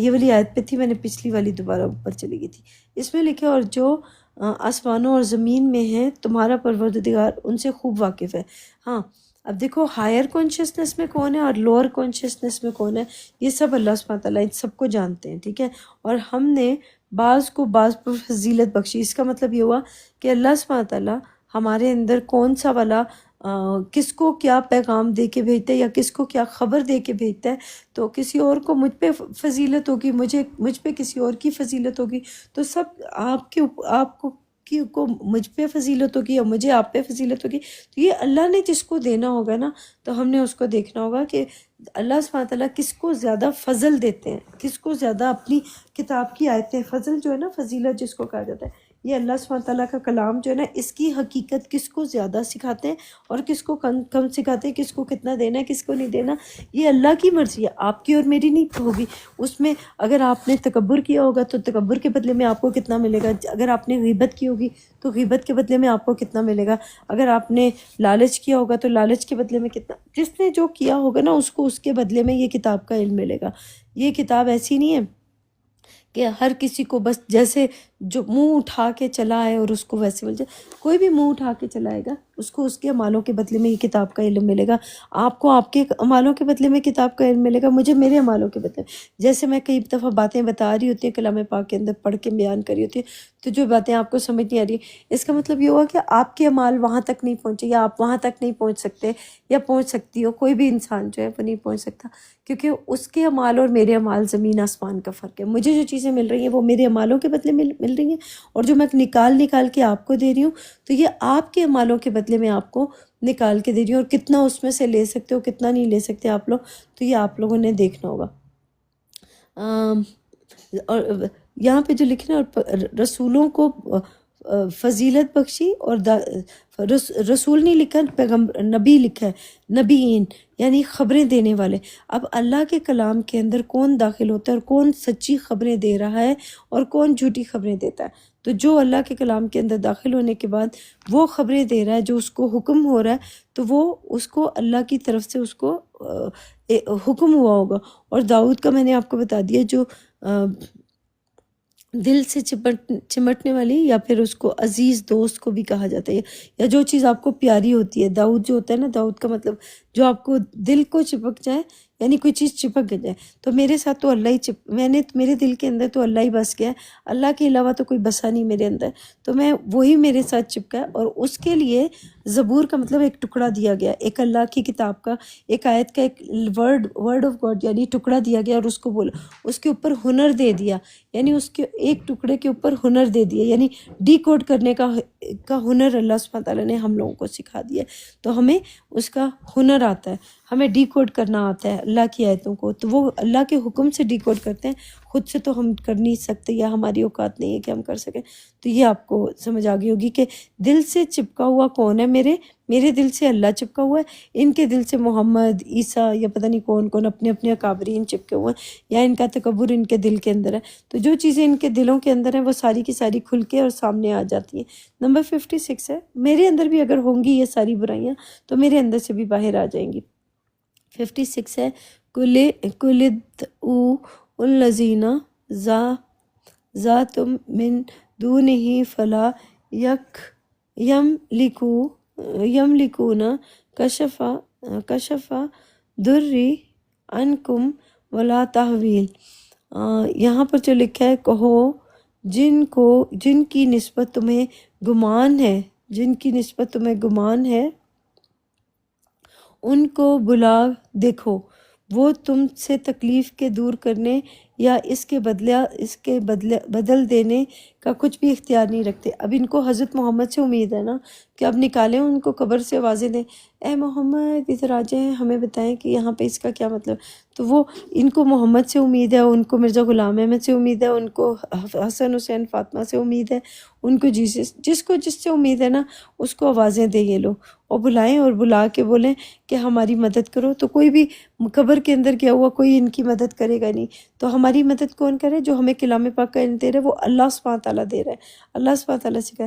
یہ والی آیت پہ تھی، میں نے پچھلی والی دوبارہ اوپر چلی گئی تھی. اس میں لکھے اور جو آسمانوں اور زمین میں ہیں تمہارا پروردگار ان سے خوب واقف ہے. ہاں اب دیکھو ہائر کانشیسنس میں کون ہے اور لوور کانشیسنس میں کون ہے، یہ سب اللہ سبحانہ تعالیٰ ان سب کو جانتے ہیں، ٹھیک ہے. اور ہم نے بعض کو بعض پر فضیلت بخشی. اس کا مطلب یہ ہوا کہ اللہ سبحانہ تعالیٰ ہمارے اندر کون سا والا کس کو کیا پیغام دے کے بھیجتا ہے یا کس کو کیا خبر دے کے بھیجتا ہے. تو کسی اور کو مجھ پہ فضیلت ہوگی، مجھ پہ کسی اور کی فضیلت ہوگی، تو سب آپ کو مجھ پہ فضیلت ہوگی یا مجھے آپ پہ فضیلت ہوگی. تو یہ اللہ نے جس کو دینا ہوگا نا، تو ہم نے اس کو دیکھنا ہوگا کہ اللہ سبحانہ تعالیٰ کس کو زیادہ فضل دیتے ہیں، کس کو زیادہ اپنی کتاب کی آیتیں، فضل جو ہے نا، فضیلت جس کو کہا جاتا ہے، یہ اللہ سبحانہ تعالیٰ کا کلام جو ہے نا، اس کی حقیقت کس کو زیادہ سکھاتے ہیں اور کس کو کم سکھاتے ہیں، کس کو کتنا دینا ہے، کس کو نہیں دینا. یہ اللہ کی مرضی ہے، آپ کی اور میری نہیں ہوگی. اس میں اگر آپ نے تکبر کیا ہوگا تو تکبر کے بدلے میں آپ کو کتنا ملے گا، اگر آپ نے غیبت کی ہوگی تو غیبت کے بدلے میں آپ کو کتنا ملے گا، اگر آپ نے لالچ کیا ہوگا تو لالچ کے بدلے میں کتنا. جس نے جو کیا ہوگا نا، اس کو اس کے بدلے میں یہ کتاب کا علم ملے گا. یہ کتاب ایسی نہیں ہے کہ ہر کسی کو بس جیسے جو منہ اٹھا کے چلا ہے اور اس کو ویسے مل جائے. کوئی بھی منہ اٹھا کے چلائے گا، اس کو اس کے اعمالوں کے بدلے میں یہ کتاب کا علم ملے گا. آپ کو آپ کے اعمالوں کے بدلے میں کتاب کا علم ملے گا، مجھے میرے اعمالوں کے بدلے میں. جیسے میں کئی دفعہ باتیں بتا رہی ہوتی ہیں کلام پاک کے اندر، پڑھ کے بیان کر رہی ہوتی ہے، تو جو باتیں آپ کو سمجھ نہیں آ رہی، اس کا مطلب یہ ہوا کہ آپ کے اعمال وہاں تک نہیں پہنچے، یا آپ وہاں تک نہیں پہنچ سکتے، یا پہنچ سکتی ہو. کوئی بھی انسان جو ہے وہ نہیں پہنچ سکتا، کیونکہ اس کے اعمال اور میرے اعمال زمین آسمان کا فرق ہے. مجھے جو چیزیں مل رہی ہیں وہ میرے اعمالوں کے بدلے میں مل رہی ہیں، اور جو میں نکال کے آپ کو دے رہی ہوں تو یہ آپ کے اعمالوں کے بدلے میں آپ کو نکال کے دے رہی ہوں. اور کتنا اس میں سے لے سکتے ہو، کتنا نہیں لے سکتے آپ لوگ، تو یہ آپ لوگوں نے دیکھنا ہوگا. اور یہاں پہ جو لکھنا اور رسولوں کو فضیلت بخشی، اور رسول نہیں لکھا، پیغمبر نبی لکھا ہے، نبیین یعنی خبریں دینے والے. اب اللہ کے کلام کے اندر کون داخل ہوتا ہے اور کون سچی خبریں دے رہا ہے اور کون جھوٹی خبریں دیتا ہے. تو جو اللہ کے کلام کے اندر داخل ہونے کے بعد وہ خبریں دے رہا ہے، جو اس کو حکم ہو رہا ہے، تو وہ اس کو اللہ کی طرف سے اس کو حکم ہوا ہوگا. اور داؤد کا میں نے آپ کو بتا دیا، جو دل سے چمٹنے والی، یا پھر اس کو عزیز دوست کو بھی کہا جاتا ہے، یا جو چیز آپ کو پیاری ہوتی ہے. داؤد جو ہوتا ہے نا، داؤد کا مطلب جو آپ کو دل کو چپک جائے، یعنی کوئی چیز چپک جائے. تو میرے ساتھ تو اللہ ہی میرے دل کے اندر تو اللہ ہی بس گیا ہے، اللہ کے علاوہ تو کوئی بسا نہیں میرے اندر. تو میں وہی میرے ساتھ چپکا ہے، اور اس کے لیے زبور کا مطلب ایک ٹکڑا دیا گیا، ایک اللہ کی کتاب کا، ایک آیت کا، ایک ورڈ آف گاڈ یعنی ٹکڑا دیا گیا، اور اس کو بولا، اس کے اوپر ہنر دے دیا، یعنی اس کے ایک ٹکڑے کے اوپر ہنر دے دیا، یعنی ڈی کوڈ کرنے کا ہنر اللہ سبحانہ تعالیٰ نے ہم لوگوں کو سکھا دیا. تو ہمیں اس کا ہنر آتا ہے، ہمیں ڈی کوڈ کرنا آتا ہے اللہ کی آیتوں کو. تو وہ اللہ کے حکم سے ڈی کوڈ کرتے ہیں، خود سے تو ہم کر نہیں سکتے، یا ہماری اوقات نہیں ہے کہ ہم کر سکیں. تو یہ آپ کو سمجھ آ گئی ہوگی کہ دل سے چپکا ہوا کون ہے. میرے دل سے اللہ چپکا ہوا ہے، ان کے دل سے محمد، عیسیٰ، یا پتہ نہیں کون اپنے اپنے اکابرین چپکے ہوئے ہیں، یا ان کا تکبر ان کے دل کے اندر ہے. تو جو چیزیں ان کے دلوں کے اندر ہیں وہ ساری کی ساری کھل کے اور سامنے آ جاتی ہیں. نمبر 56 ہے، میرے اندر بھی اگر ہوں گی یہ ساری برائیاں تو میرے اندر سے بھی باہر آ جائیں گی. 56 ہے، کلد او الذین ذاتم من دونہ فلا یملکون کشف دری عنکم ولا تحویل. یہاں پر جو لکھا ہے، کہو جن کی نسبت تمہیں گمان ہے ان کو بلا دیکھو، وہ تم سے تکلیف کے دور کرنے یا اس کے بدل دینے کا کچھ بھی اختیار نہیں رکھتے. اب ان کو حضرت محمد سے امید ہے نا کہ اب نکالیں ان کو قبر سے، آوازیں دیں، اے محمد ادھر آ جائیں، ہمیں بتائیں کہ یہاں پہ اس کا کیا مطلب. تو وہ ان کو محمد سے امید ہے، ان کو مرزا غلام احمد سے امید ہے، ان کو حسن حسین فاطمہ سے امید ہے، ان کو جس سے امید ہے نا، اس کو آوازیں دیں یہ لوگ، اور بلائیں، اور بلا کے بولیں کہ ہماری مدد کرو. تو کوئی بھی قبر کے اندر گیا ہوا کوئی ان کی مدد کرے گا نہیں. تو ہماری مدد کون کرے؟ جو ہمیں کلام پاک کا علم دے رہا ہے، وہ اللہ سبحانہ تعالیٰ دے رہا ہے، اللہ سبحانہ تعالیٰ سے کہا.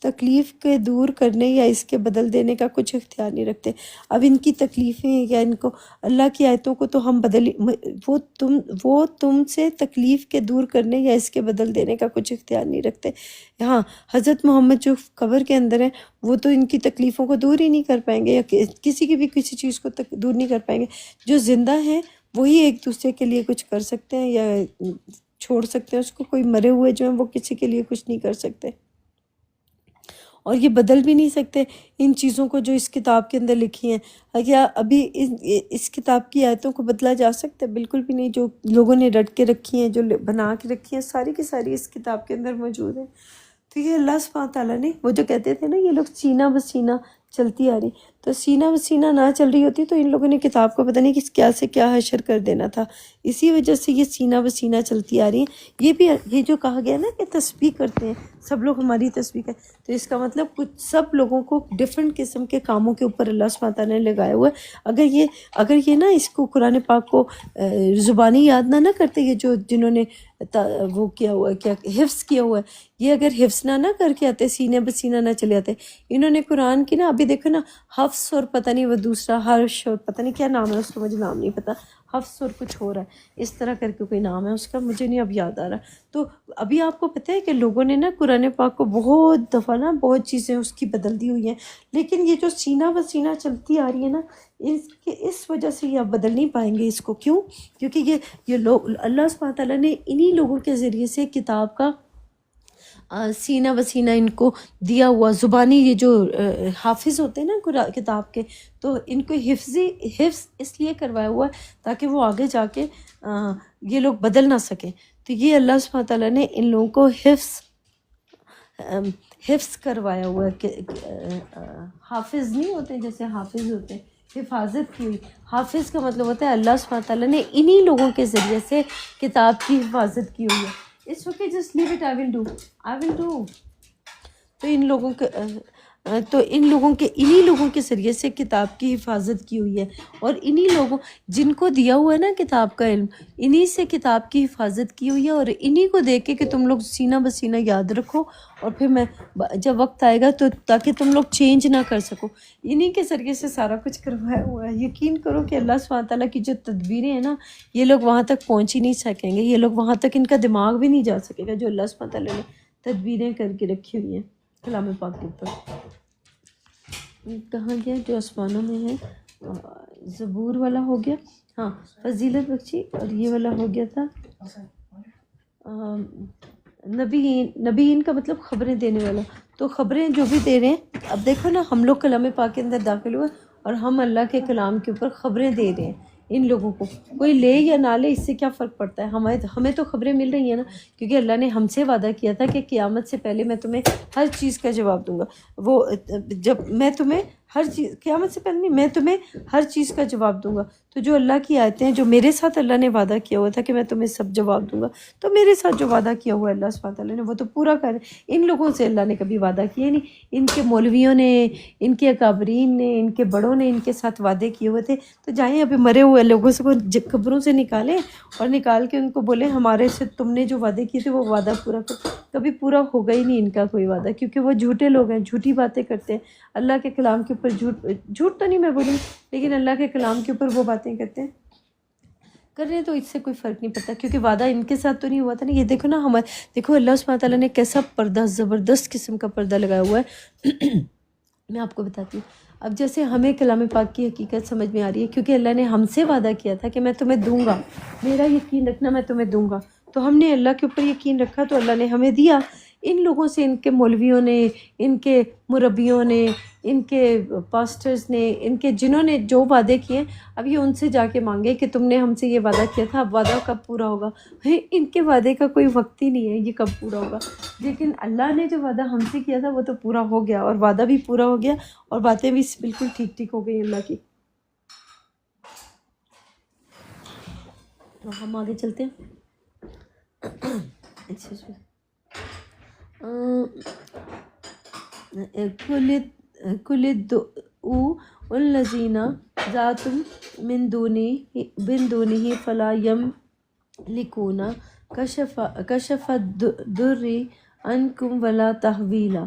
تو تکلیف کے دور کرنے یا اس کے بدل دینے کا کچھ اختیار نہیں رکھتے۔ اب ان کی تکلیفیں یا ان کو اللہ کی آیتوں کو تو ہم وہ تم سے تکلیف کے دور کرنے یا اس کے بدل دینے کا کچھ اختیار نہیں رکھتے۔ ہاں، حضرت محمد جو قبر کے اندر ہیں وہ تو ان کی تکلیفوں کو دور ہی نہیں کر پائیں گے، یا کسی کی بھی کسی چیز کو دور نہیں کر پائیں گے۔ جو زندہ ہیں وہی ایک دوسرے کے لیے کچھ کر سکتے ہیں یا چھوڑ سکتے ہیں اس کو۔ کوئی مرے ہوئے جو ہیں وہ کسی کے لیے کچھ نہیں کر سکتے، اور یہ بدل بھی نہیں سکتے ان چیزوں کو جو اس کتاب کے اندر لکھی ہیں۔ کیا ابھی اس کتاب کی آیتوں کو بدلا جا سکتا ہے؟ بالکل بھی نہیں۔ جو لوگوں نے رٹ کے رکھی ہیں، جو بنا کے رکھی ہیں، ساری کی ساری اس کتاب کے اندر موجود ہیں۔ تو یہ اللہ سبحانہ تعالیٰ نے، وہ جو کہتے تھے نا یہ لوگ سینہ بسینہ چلتی آ رہی، تو سینہ بسینہ نہ چل رہی ہوتی تو ان لوگوں نے کتاب کو پتہ نہیں کس کیا سے کیا حشر کر دینا تھا۔ اسی وجہ سے یہ سینہ بسینہ چلتی آ رہی ہیں۔ یہ بھی یہ جو کہا گیا نا کہ تسبیح کرتے ہیں سب لوگ، ہماری تسبیح کریں، تو اس کا مطلب کچھ سب لوگوں کو ڈفرینٹ قسم کے کاموں کے اوپر اللہ سبحانہ تعالیٰ نے لگایا ہوا ہے۔ اگر یہ نا اس کو قرآن پاک کو زبانی یاد نہ کرتے، یہ جو جنہوں نے وہ کیا ہوا ہے، کیا حفظ کیا ہوا ہے، یہ اگر حفظ نہ کر کے آتے، سینے بسینہ نہ چلے آتے، انہوں نے قرآن کی نا ابھی دیکھو نا حفظ اور پتہ نہیں وہ دوسرا حرش اور پتہ نہیں کیا نام ہے اس کو، مجھے نام نہیں پتہ، حفظ اور کچھ ہو رہا ہے اس طرح کر کے کوئی نام ہے اس کا، مجھے نہیں اب یاد آ رہا۔ تو ابھی آپ کو پتہ ہے کہ لوگوں نے نا قرآن پاک کو بہت دفعہ نا بہت چیزیں اس کی بدل دی ہوئی ہیں، لیکن یہ جو سینہ بسینہ چلتی آ رہی ہے نا اس وجہ سے یہ آپ بدل نہیں پائیں گے اس کو۔ کیوں؟ کیونکہ یہ لوگ اللہ سبحانہ تعالیٰ نے انہی لوگوں کے ذریعے سے کتاب کا سینہ بسینہ ان کو دیا ہوا، زبانی یہ جو حافظ ہوتے ہیں نا کتاب کے، تو ان کو حفظ اس لیے کروایا ہوا ہے تاکہ وہ آگے جا کے یہ لوگ بدل نہ سکیں۔ تو یہ اللہ سبحانہ تعالیٰ نے ان لوگوں کو حفظ کروایا ہوا ہے کہ حافظ نہیں ہوتے جیسے حافظ ہوتے ہیں، حفاظت کی ہوئی۔ حافظ کا مطلب ہوتا ہے اللہ سبحانہ تعالیٰ نے انہی لوگوں کے ذریعے سے کتاب کی حفاظت کی ہوئی ہے۔ It's okay, just leave it, I will do. تو انہی لوگوں کے ذریعے سے کتاب کی حفاظت کی ہوئی ہے، اور انہی لوگوں جن کو دیا ہوا ہے نا کتاب کا علم، انہی سے کتاب کی حفاظت کی ہوئی ہے، اور انہی کو دیکھ کے کہ تم لوگ سینہ بسینہ یاد رکھو، اور پھر میں جب وقت آئے گا تو تاکہ تم لوگ چینج نہ کر سکو، انہی کے ذریعے سے سارا کچھ کروایا ہوا ہے۔ یقین کرو کہ اللہ سبحانہ تعالیٰ کی جو تدبیریں ہیں نا، یہ لوگ وہاں تک پہنچ ہی نہیں سکیں گے، یہ لوگ وہاں تک ان کا دماغ بھی نہیں جا سکے گا جو اللہ سبحانہ تعالیٰ نے تدبیریں کر کے رکھی ہوئی ہیں کلام پاک کے اوپر۔ کہاں گیا جو آسمانوں میں ہے؟ زبور والا ہو گیا، ہاں فضیلت بخشی، اور یہ والا ہو گیا تھا نبیین کا مطلب خبریں دینے والا۔ تو خبریں جو بھی دے رہے ہیں، اب دیکھو نا ہم لوگ کلام پاک کے اندر داخل ہوئے اور ہم اللہ کے کلام کے اوپر خبریں دے رہے ہیں ان لوگوں کو، کوئی لے یا نہ لے اس سے کیا فرق پڑتا ہے، ہمیں تو خبریں مل رہی ہیں نا، کیونکہ اللہ نے ہم سے وعدہ کیا تھا کہ قیامت سے پہلے میں تمہیں ہر چیز کا جواب دوں گا۔ وہ جب میں تمہیں ہر چیز، قیامت سے پہلے نہیں، میں تمہیں ہر چیز کا جواب دوں گا۔ تو جو اللہ کی آیتیں ہیں، جو میرے ساتھ اللہ نے وعدہ کیا ہوا تھا کہ میں تمہیں سب جواب دوں گا، تو میرے ساتھ جو وعدہ کیا ہوا ہے اللہ سبحانہ تعالیٰ نے وہ تو پورا کر۔ ان لوگوں سے اللہ نے کبھی وعدہ کیا نہیں، ان کے مولویوں نے، ان کے اکابرین نے، ان کے بڑوں نے ان کے ساتھ وعدے کیے ہوئے تھے۔ تو جائیں ابھی مرے ہوئے لوگوں سے قبروں سے نکالیں اور نکال کے ان کو بولیں ہمارے سے تم نے جو وعدے کیے تھے وہ وعدہ پورا کرو۔ کبھی پورا ہوگا ہی نہیں ان کا کوئی وعدہ، کیونکہ وہ جھوٹے لوگ ہیں، جھوٹی باتیں کرتے ہیں اللہ کے کلام کے اوپر، جھوٹ تو نہیں میں بولوں، لیکن اللہ کے کلام کے اوپر وہ باتیں کرتے ہیں، کر رہے ہیں، تو اس سے کوئی فرق نہیں پڑتا، کیونکہ وعدہ ان کے ساتھ تو نہیں ہوا تھا نا۔ یہ دیکھو نا دیکھو اللہ سبحانہ تعالیٰ نے کیسا پردہ، زبردست قسم کا پردہ لگایا ہوا ہے۔ میں آپ کو بتاتی ہوں، اب جیسے ہمیں کلام پاک کی حقیقت سمجھ میں آ رہی ہے، کیونکہ اللہ نے ہم سے وعدہ کیا تھا کہ میں تمہیں دوں گا، میرا یقین رکھنا میں تمہیں دوں گا، تو ہم نے اللہ کے اوپر یقین رکھا تو اللہ نے ہمیں دیا۔ ان لوگوں سے، ان کے مولویوں نے، ان کے مربیوں نے، ان کے پاسٹرز نے، ان کے جنہوں نے جو وعدے کیے، اب یہ ان سے جا کے مانگے کہ تم نے ہم سے یہ وعدہ کیا تھا، اب وعدہ کب پورا ہوگا؟ ان کے وعدے کا کوئی وقت ہی نہیں ہے یہ کب پورا ہوگا، لیکن اللہ نے جو وعدہ ہم سے کیا تھا وہ تو پورا ہو گیا، اور وعدہ بھی پورا ہو گیا، اور باتیں بھی بالکل ٹھیک ٹھیک ہو گئی اللہ کی۔ ہم آگے چلتے ہیں۔ کل ادعوا الذین زعمتم من دونہ فلا یملکون کشف الضر عنکم ولا تحویلا۔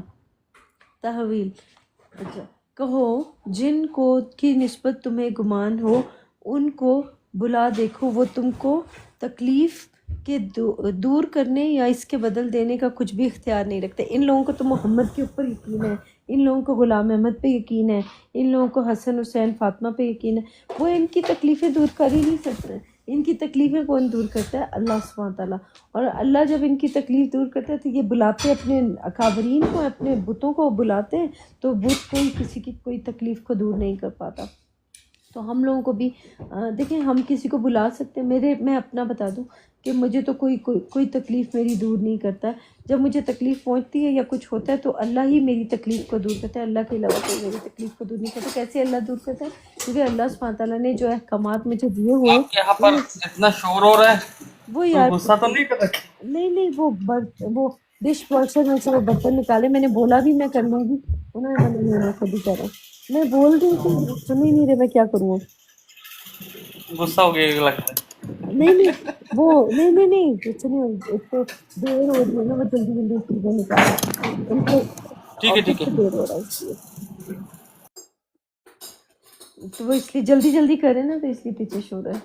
تحویل. اچھا کہو جن کو کی نسبت تمہیں گمان ہو ان کو بلا دیکھو، وہ تم کو تکلیف کے دور کرنے یا اس کے بدل دینے کا کچھ بھی اختیار نہیں رکھتے. ان لوگوں کو تو محمد کے اوپر یقین ہے، ان لوگوں کو غلام احمد پہ یقین ہے، ان لوگوں کو حسن حسین فاطمہ پہ یقین ہے، وہ ان کی تکلیفیں دور کر ہی نہیں سکتے. ان کی تکلیفیں کون دور کرتا ہے؟ اللہ سبحانہ تعالیٰ. اور اللہ جب ان کی تکلیف دور کرتا ہے تو یہ بلاتے اپنے اکابرین کو، اپنے بتوں کو بلاتے ہیں، تو بت کوئی کسی کی کوئی تکلیف کو دور نہیں کر پاتا. تو ہم لوگوں کو بھی دیکھیں، ہم کسی کو بلا سکتے ہیں. میں اپنا بتا دوں کہ مجھے تو کوئی تکلیف میری دور نہیں کرتا. جب مجھے تکلیف پہنچتی ہے یا کچھ ہوتا ہے تو اللہ ہی میری تکلیف کو دور کرتا ہے، اللہ کے علاوہ کوئی میری تکلیف کو دور نہیں کرتا. کیسے اللہ دور کرتا ہے؟ کیونکہ اللہ سبحانہ تعالیٰ نے جو احکامات مجھے دیے ہوئے آپ کے یہاں پر اتنا شور ہو رہا ہے، وہ کوئی یار غصہ تو نہیں کر رکھا؟ نہیں وہ ڈش واشر میں سے وہ برتن نکالے. میں نے بولا بھی میں کر لوں گی، انہوں نے بولا نہیں میں خود ہی کروں. میں بول رہی تھی سن ہی نہیں رہے، میں کیا کروں. غصہ ہو گیا لگتا ہے. نہیں وہ نہیں کچھ نہیں. ایک تو دیر ہو رہی ہے نا، وہ جلدی چیزیں نکالیں ان کو، ٹھیک آفس ہے سے دیر ہو رہا ہے اس لیے. تو وہ اس لیے جلدی کرے نا، تو اس لیے پیچھے شو رہا ہے.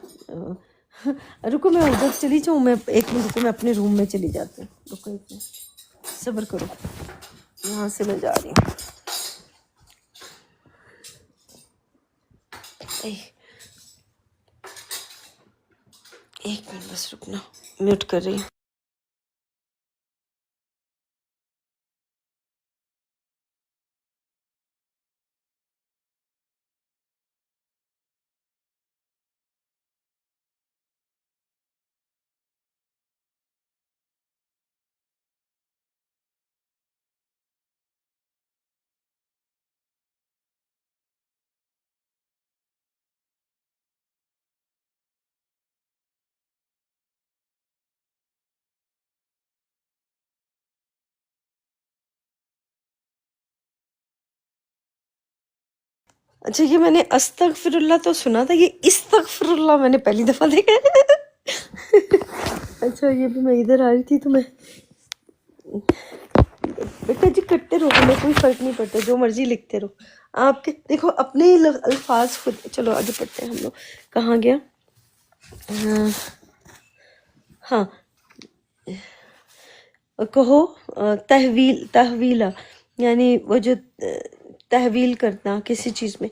رکو میں ادھر چلی جاؤں، میں 1 منٹ میں اپنے روم میں چلی جاتی ہوں. رکو 1 منٹ صبر کرو، یہاں سے میں جا رہی ہوں. ایک منٹ بس رکنا، میوٹ کر رہی ہوں. اچھا یہ میں نے استغفر اللہ تو سنا تھا، یہ استغفر اللہ میں نے پہلی دفعہ دیکھا ہے. اچھا یہ بھی میں ادھر آ رہی تھی تو میں بیٹا جی کرتے رہو، ہمیں کوئی فرق نہیں پڑتا، جو مرضی لکھتے رہو آپ کے. دیکھو اپنے ہی الفاظ خود. چلو آگے پڑھتے ہیں ہم لوگ. کہاں گیا؟ ہاں کہو تحویلہ یعنی وہ جو تحویل کرنا کسی چیز میں.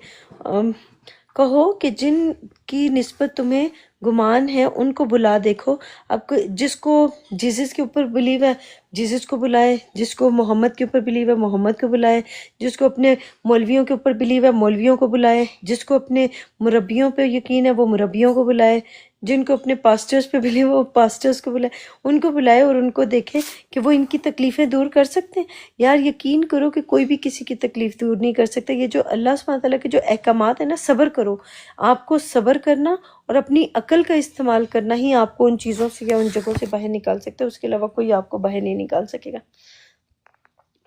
کہو کہ جن کی نسبت تمہیں گمان ہے ان کو بلا دیکھو. اب جس کو جیزس کے اوپر بلیو ہے جیزس کو بلائے، جس کو محمد کے اوپر بلیو ہے محمد کو بلائے، جس کو اپنے مولویوں کے اوپر بلیو ہے مولویوں کو بلائے، جس کو اپنے مربیوں پہ یقین ہے وہ مربیوں کو بلائے، جن کو اپنے پاسٹرز پہ بلیو ہے وہ پاسٹرز کو بلائے. ان کو بلائے اور ان کو دیکھے کہ وہ ان کی تکلیفیں دور کر سکتے ہیں. یار یقین کرو کہ کوئی بھی کسی کی تکلیف دور نہیں کر سکتا. یہ جو اللہ سبحانہ تعالیٰ کے جو احکامات ہیں نا، صبر کرو. آپ کو صبر کرنا اور اپنی عقل کا استعمال کرنا ہی آپ کو ان چیزوں سے یا ان جگہوں سے باہر نکال سکتے. اس کے علاوہ کوئی آپ کو باہر نہیں نکال سکے گا.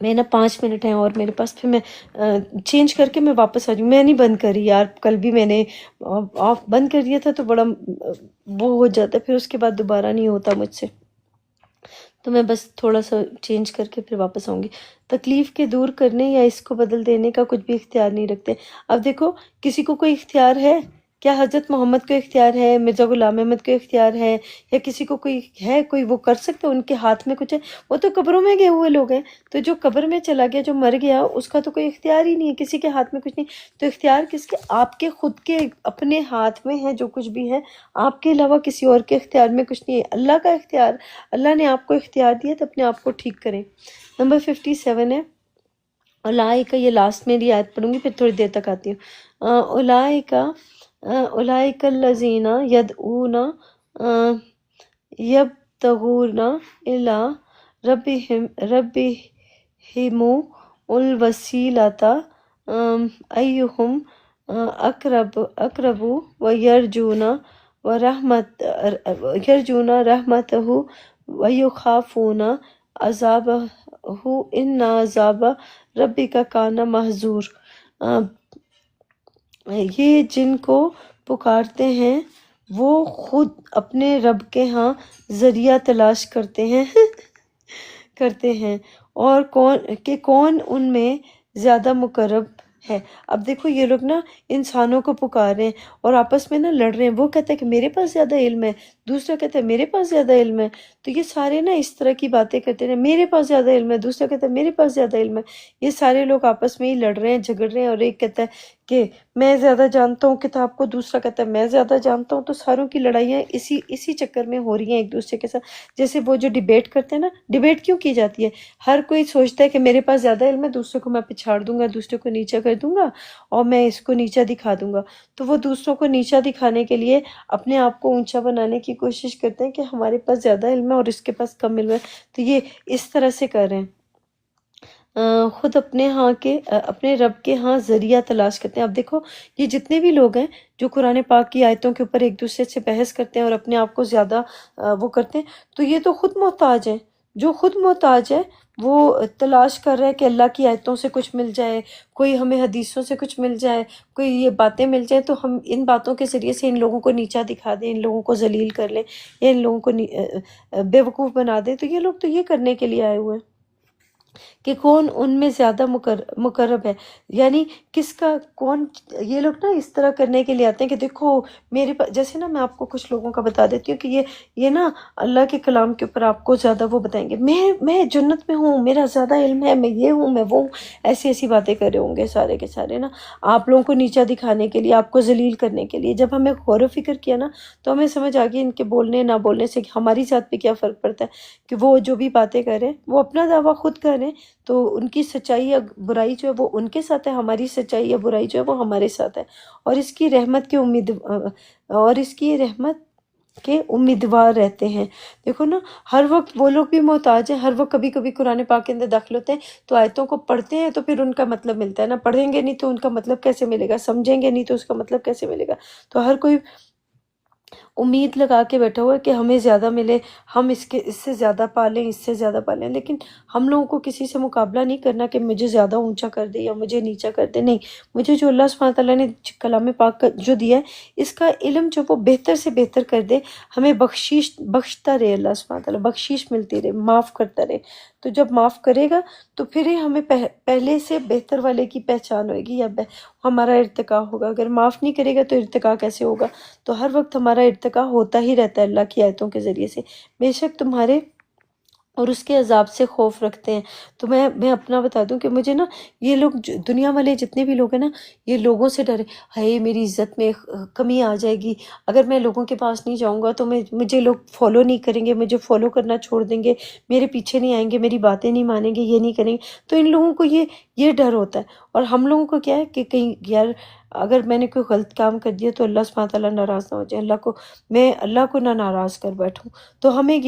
میں نا 5 منٹ ہیں اور میرے پاس، پھر میں چینج کر کے میں واپس آ جاؤں. میں نہیں بند کر رہی یار، کل بھی میں نے آف بند کر دیا تھا تو بڑا وہ ہو جاتا ہے، پھر اس کے بعد دوبارہ نہیں ہوتا مجھ سے. تو میں بس تھوڑا سا چینج کر کے پھر واپس آؤں گی. تکلیف کے دور کرنے یا اس کو بدل دینے کا کچھ بھی اختیار نہیں رکھتے. اب دیکھو کسی کو کوئی اختیار ہے کیا؟ حضرت محمد کو اختیار ہے، مرزا غلام احمد کو اختیار ہے، یا کسی کو کوئی ہے کوئی وہ کر سکتا ہے؟ ان کے ہاتھ میں کچھ ہے؟ وہ تو قبروں میں گئے ہوئے لوگ ہیں. تو جو قبر میں چلا گیا، جو مر گیا، اس کا تو کوئی اختیار ہی نہیں ہے، کسی کے ہاتھ میں کچھ نہیں. تو اختیار کس کے؟ آپ کے خود کے اپنے ہاتھ میں ہے جو کچھ بھی ہے. آپ کے علاوہ کسی اور کے اختیار میں کچھ نہیں ہے. اللہ کا اختیار، اللہ نے آپ کو اختیار دیا تو اپنے آپ کو ٹھیک کریں. نمبر 57 ہے اولئک. یہ لاسٹ میری آیت پڑھوں گی پھر تھوڑی دیر تک آتی ہوں. اولئک الذین یدعون یبتغون الی ربہم الوسیلۃ ایہم اقرب ویرجون رحمتہ ویخافون عذابہ ان عذاب ربک کان محذور. یہ جن کو پکارتے ہیں وہ خود اپنے رب کے ہاں ذریعہ تلاش کرتے ہیں اور کون ان میں زیادہ مقرب ہے۔ اب دیکھو یہ لوگ نا انسانوں کو پکار رہے ہیں اور آپس میں نا لڑ رہے ہیں، وہ کہتا ہے کہ میرے پاس زیادہ علم ہے، دوسرا کہتا ہے میرے پاس زیادہ علم ہے۔ تو یہ سارے نا اس طرح کی باتیں کرتے رہے، میرے پاس زیادہ علم ہے، دوسرا کہتا ہے میرے پاس زیادہ علم ہے۔ یہ سارے لوگ آپس میں ہی لڑ رہے ہیں، جھگڑ رہے ہیں، اور ایک کہتا ہے کہ میں زیادہ جانتا ہوں کتاب کو، دوسرا کہتا ہے میں زیادہ جانتا ہوں۔ تو ساروں کی لڑائیاں اسی چکر میں ہو رہی ہیں ایک دوسرے کے ساتھ۔ جیسے وہ جو ڈیبیٹ کرتے ہیں نا، ڈیبیٹ کیوں کی جاتی ہے؟ ہر کوئی سوچتا ہے کہ میرے پاس زیادہ علم ہے، دوسرے کو میں پچھاڑ دوں گا، دوسرے کو نیچا کر دوں گا، اور میں اس کو نیچا دکھا دوں گا۔ تو وہ دوسروں کو نیچا دکھانے کے لیے اپنے آپ کو اونچا بنانے کی کوشش کرتے ہیں کہ ہمارے پاس زیادہ علم ہے اور اس کے پاس کم علم ہے۔ تو یہ اس طرح سے کر رہے ہیں۔ خود اپنے رب کے ہاں ذریعہ تلاش کرتے ہیں۔ اب دیکھو یہ جتنے بھی لوگ ہیں جو قرآن پاک کی آیتوں کے اوپر ایک دوسرے سے بحث کرتے ہیں اور اپنے آپ کو زیادہ وہ کرتے ہیں، تو یہ تو خود محتاج ہیں۔ جو خود محتاج ہے وہ تلاش کر رہا ہے کہ اللہ کی آیتوں سے کچھ مل جائے، کوئی ہمیں حدیثوں سے کچھ مل جائے، کوئی یہ باتیں مل جائیں تو ہم ان باتوں کے ذریعے سے ان لوگوں کو نیچا دکھا دیں، ان لوگوں کو ذلیل کر لیں، یا ان لوگوں کو بے وقوف بنا دیں۔ تو یہ لوگ تو یہ کرنے کے لیے آئے ہوئے ہیں کہ کون ان میں زیادہ مقرب ہے، یعنی کس کا کون۔ یہ لوگ نا اس طرح کرنے کے لیے آتے ہیں کہ دیکھو میرے پاس، جیسے نا میں آپ کو کچھ لوگوں کا بتا دیتی ہوں کہ یہ نا اللہ کے کلام کے اوپر آپ کو زیادہ وہ بتائیں گے، میں جنت میں ہوں، میرا زیادہ علم ہے، میں یہ ہوں، میں وہ ہوں، ایسی باتیں کر رہے ہوں گے سارے کے سارے نا، آپ لوگوں کو نیچا دکھانے کے لیے، آپ کو ذلیل کرنے کے لیے۔ جب ہمیں غور و فکر کیا نا تو ہمیں سمجھ آ گئی ان کے بولنے نہ بولنے سے ہماری ذات پہ کیا فرق پڑتا ہے، کہ وہ جو بھی باتیں کر رہے ہیں وہ اپنا دعویٰ خود کر رہے ہیں، تو ان کی سچائی یا برائی جو ہے وہ ان کے ساتھ ہے، ہماری سچائی یا برائی جو ہے وہ ہمارے ساتھ ہے، اور اس کی رحمت کے امیدوار رہتے ہیں۔ دیکھو نا ہر وقت وہ لوگ بھی محتاج ہیں، ہر وقت کبھی کبھی قرآن پاک کے اندر داخل ہوتے ہیں تو آیتوں کو پڑھتے ہیں تو پھر ان کا مطلب ملتا ہے نا، پڑھیں گے نہیں تو ان کا مطلب کیسے ملے گا، سمجھیں گے نہیں تو اس کا مطلب کیسے ملے گا۔ تو ہر کوئی امید لگا کے بیٹھا ہوا ہے کہ ہمیں زیادہ ملے، ہم اس سے زیادہ پالیں، اس سے زیادہ پالیں، لیکن ہم لوگوں کو کسی سے مقابلہ نہیں کرنا کہ مجھے زیادہ اونچا کر دے یا مجھے نیچا کر دے۔ نہیں، مجھے جو اللہ سبحانہ تعالیٰ نے کلام پاک کا جو دیا ہے اس کا علم جو وہ بہتر سے بہتر کر دے، ہمیں بخشتا رہے، اللہ سبحانہ تعالیٰ بخشش ملتی رہے، معاف کرتا رہے۔ تو جب معاف کرے گا تو پھر ہی ہمیں پہلے سے بہتر والے کی پہچان ہوئے گی، یا ہمارا ارتقاء ہوگا۔ اگر معاف نہیں کرے گا تو ارتقاء کیسے ہوگا؟ تو ہر وقت ہمارا ارتقاء ہوتا ہی رہتا ہے اللہ کی آیتوں کے ذریعے سے۔ بے شک تمہارے اور اس کے عذاب سے خوف رکھتے ہیں۔ تو میں اپنا بتا دوں کہ مجھے نا یہ لوگ دنیا والے جتنے بھی لوگ ہیں نا، یہ لوگوں سے ڈرے، ہائے میری عزت میں کمی آ جائے گی، اگر میں لوگوں کے پاس نہیں جاؤں گا تو مجھے لوگ فالو نہیں کریں گے، مجھے فالو کرنا چھوڑ دیں گے، میرے پیچھے نہیں آئیں گے، میری باتیں نہیں مانیں گے، یہ نہیں کریں گے۔ تو ان لوگوں کو یہ ڈر ہوتا ہے، اور ہم لوگوں کو کیا ہے کہ کہیں یار اگر میں نے کوئی غلط کام کر دیا تو اللہ سبحانہ تعالیٰ ناراض نہ ہو جائے، میں اللہ کو نہ ناراض کر بیٹھوں۔ تو ہمیں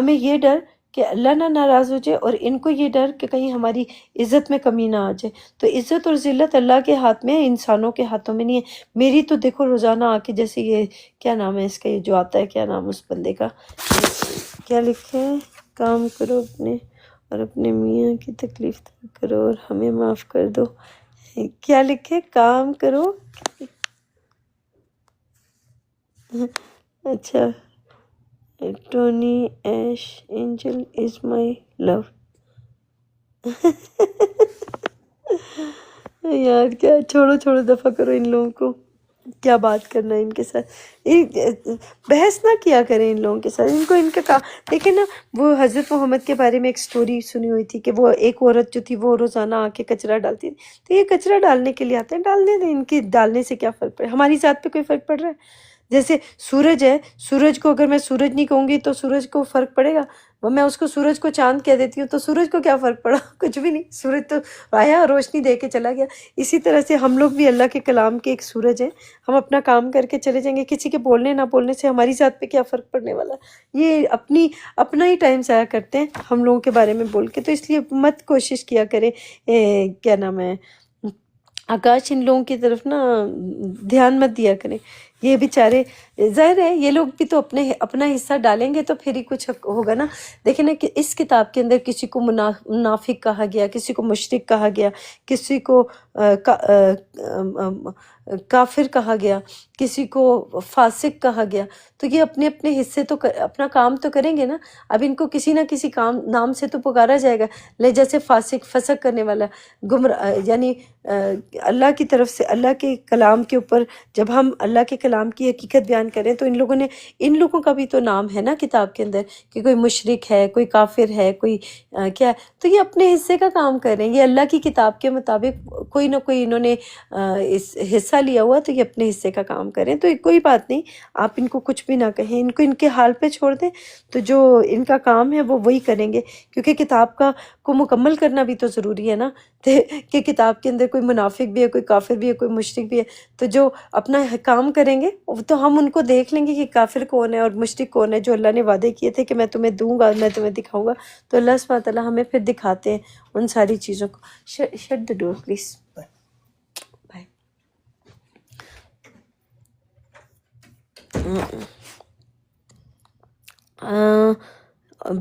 یہ ڈر کہ اللہ نہ ناراض ہو جائے، اور ان کو یہ ڈر کہ کہیں ہماری عزت میں کمی نہ آ جائے۔ تو عزت اور ذلت اللہ کے ہاتھ میں ہے، انسانوں کے ہاتھوں میں نہیں ہے۔ میری تو دیکھو روزانہ آ کے جیسے یہ کیا نام ہے اس کا، یہ جو آتا ہے کیا نام اس بندے کا، کیا لکھے ہے، کام کرو اپنے اور اپنے میاں کی تکلیف کرو اور ہمیں معاف کر دو، کیا لکھے، کام کرو، اچھا، ٹونی ایش اینجل از مائی لو۔ یار کیا، چھوڑو دفعہ کرو ان لوگوں کو، کیا بات کرنا ہے ان کے ساتھ، بحث نہ کیا کریں ان لوگوں کے ساتھ، ان کو ان کا کام دیکھیں نا۔ وہ حضرت محمد کے بارے میں ایک سٹوری سنی ہوئی تھی کہ وہ ایک عورت جو تھی وہ روزانہ آ کے کچرا ڈالتی تھی، تو یہ کچرا ڈالنے کے لیے آتے ہیں، ڈالنے دیں، ان کی ڈالنے سے کیا فرق پڑے، ہماری ذات پہ کوئی فرق پڑ رہا ہے؟ جیسے سورج ہے، سورج کو اگر میں سورج نہیں کہوں گی تو سورج کو فرق پڑے گا، وہ میں اس کو سورج کو چاند کہہ دیتی ہوں تو سورج کو کیا فرق پڑا؟ کچھ بھی نہیں، سورج تو آیا روشنی دے کے چلا گیا۔ اسی طرح سے ہم لوگ بھی اللہ کے کلام کے ایک سورج ہیں، ہم اپنا کام کر کے چلے جائیں گے، کسی کے بولنے نہ بولنے سے ہماری ذات پہ کیا فرق پڑنے والا ہے؟ یہ اپنا ہی ٹائم ضائع کرتے ہیں ہم لوگوں کے بارے میں بول کے۔ تو اس لیے مت کوشش کیا کرے، کیا نام ہے، آکاش، ان لوگوں کی طرف نا دھیان مت دیا کریں، یہ بیچارے ظاہر ہے یہ لوگ بھی تو اپنا حصہ ڈالیں گے تو پھر ہی کچھ ہوگا نا. دیکھیں نا کہ اس کتاب کے اندر کسی کو منافق کہا گیا، کسی کو مشرک کہا گیا، کسی کو کافر کہا گیا، کسی کو فاسق کہا گیا. تو یہ اپنے اپنے حصے تو اپنا کام تو کریں گے نا. اب ان کو کسی نہ کسی نام سے تو پکارا جائے گا. جیسے فسق کرنے والا، یعنی اللہ کی طرف سے اللہ کے کلام کے اوپر جب ہم اللہ کے کلام کی حقیقت بیان کریں تو ان لوگوں کا بھی تو نام ہے نا کتاب کے اندر، کہ کوئی مشرک ہے، کوئی کافر ہے، کوئی کیا ہے. تو یہ اپنے حصے کا کام کر رہے ہیں. یہ اللہ کی کتاب کے مطابق کوئی نہ کوئی انہوں نے اس حصہ لیا ہوا، تو یہ اپنے حصے کا کام کریں. تو کوئی بات نہیں، آپ ان کو کچھ بھی نہ کہیں، ان کو ان کے حال پہ چھوڑ دیں. تو جو ان کا کام ہے وہ وہی کریں گے، کیونکہ کتاب کو مکمل کرنا بھی تو ضروری ہے نا. کہ کتاب کے اندر کوئی منافق بھی ہے، کوئی کافر بھی ہے، کوئی مشرک بھی ہے. تو جو اپنا کام کریں گے تو ہم ان کو دیکھ لیں گے کہ کافر کون ہے اور مشرک کون ہے. جو اللہ نے وعدے کیے تھے کہ میں تمہیں دوں گا، میں تمہیں دکھاؤں گا، تو اللہ سبحانہ تعالیٰ ہمیں پھر دکھاتے ہیں ان ساری چیزوں کو. Shut the door please. Bye.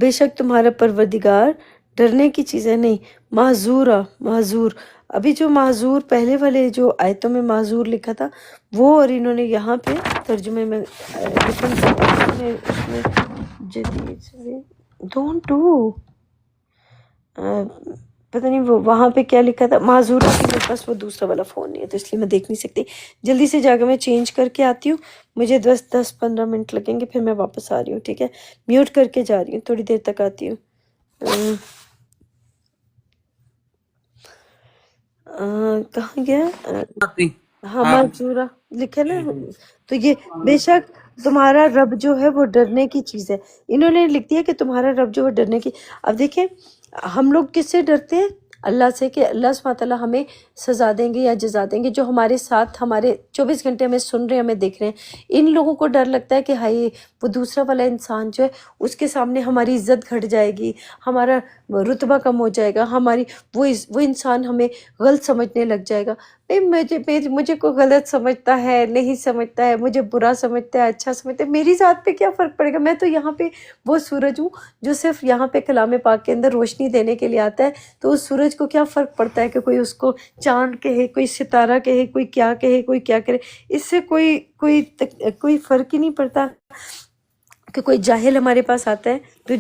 بے شک تمہارا پروردگار ڈرنے کی چیزیں نہیں، معذور. ابھی جو معذور پہلے والے جو آیتوں میں معذور لکھا تھا وہ، اور انہوں نے یہاں پہ ترجمے میں ڈونٹ ڈو پتہ نہیں وہ وہاں پہ کیا لکھا تھا. معذور کہ میرے پاس وہ دوسرا والا فون نہیں ہے تو اس لیے میں دیکھ نہیں سکتی. جلدی سے جا کے میں چینج کر کے آتی ہوں. مجھے 10-15 منٹ لگیں گے، پھر میں واپس آ رہی ہوں. ٹھیک ہے، میوٹ کر کے جا رہی ہوں، تھوڑی دیر تک آتی ہوں. کہاں گیا؟ ہاں معذورہ لکھے نا. تو یہ بے شک تمہارا رب جو ہے وہ ڈرنے کی چیز ہے. انہوں نے لکھ دیا کہ تمہارا رب جو ہے ڈرنے کی. اب دیکھیں ہم لوگ کس سے ڈرتے ہیں؟ اللہ سے، کہ اللہ سبحانہ تعالیٰ ہمیں سزا دیں گے یا جزا دیں گے. جو ہمارے ساتھ ہمارے 24 گھنٹے ہمیں سن رہے ہیں، ہمیں دیکھ رہے ہیں، ان لوگوں کو ڈر لگتا ہے کہ ہائی وہ دوسرا والا انسان جو ہے اس کے سامنے ہماری عزت گھٹ جائے گی، ہمارا رتبہ کم ہو جائے گا، ہماری وہ انسان ہمیں غلط سمجھنے لگ جائے گا. مجھے کوئی غلط سمجھتا ہے، نہیں سمجھتا ہے، مجھے برا سمجھتا ہے، اچھا سمجھتا ہے، میری ذات پہ کیا فرق پڑے گا؟ میں تو یہاں پہ وہ سورج ہوں جو صرف یہاں پہ کلام پاک کے اندر روشنی دینے کے لیے آتا ہے. تو اس سورج کو کیا فرق پڑتا ہے کہ کوئی اس کو چاند کہے، کوئی ستارہ کہے، کوئی کیا کہے، کوئی کیا کرے. اس سے کوئی فرق ہی نہیں پڑتا. کہ کوئی جاہل ہمارے پاس آتا ہے تو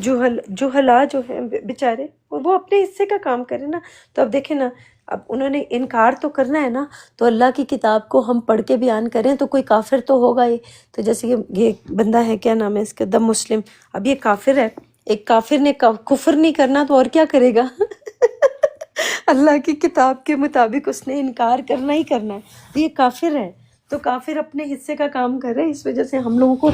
جوہلا جو ہیں بیچارے وہ اپنے حصے کا کام کریں نا. تو اب دیکھیں نا، اب انہوں نے انکار تو کرنا ہے نا. تو اللہ کی کتاب کو ہم پڑھ کے بیان کریں تو کوئی کافر تو ہوگا ہی. تو جیسے کہ یہ بندہ ہے، کیا نام ہے اس کا، دا مسلم. اب یہ کافر ہے. ایک کافر نے کفر نہیں کرنا تو اور کیا کرے گا؟ اللہ کی کتاب کے مطابق اس نے انکار کرنا ہی کرنا ہے. تو یہ کافر ہے. تو کافر اپنے حصے کا کام کر رہے ہیں. اس وجہ سے ہم لوگوں کو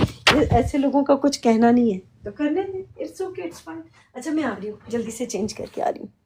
ایسے لوگوں کا کچھ کہنا نہیں ہے. تو کرنے دیں، اٹس اوکے، اٹس فائن. اچھا میں آ رہی ہوں، جلدی سے چینج کر کے آ رہی ہوں.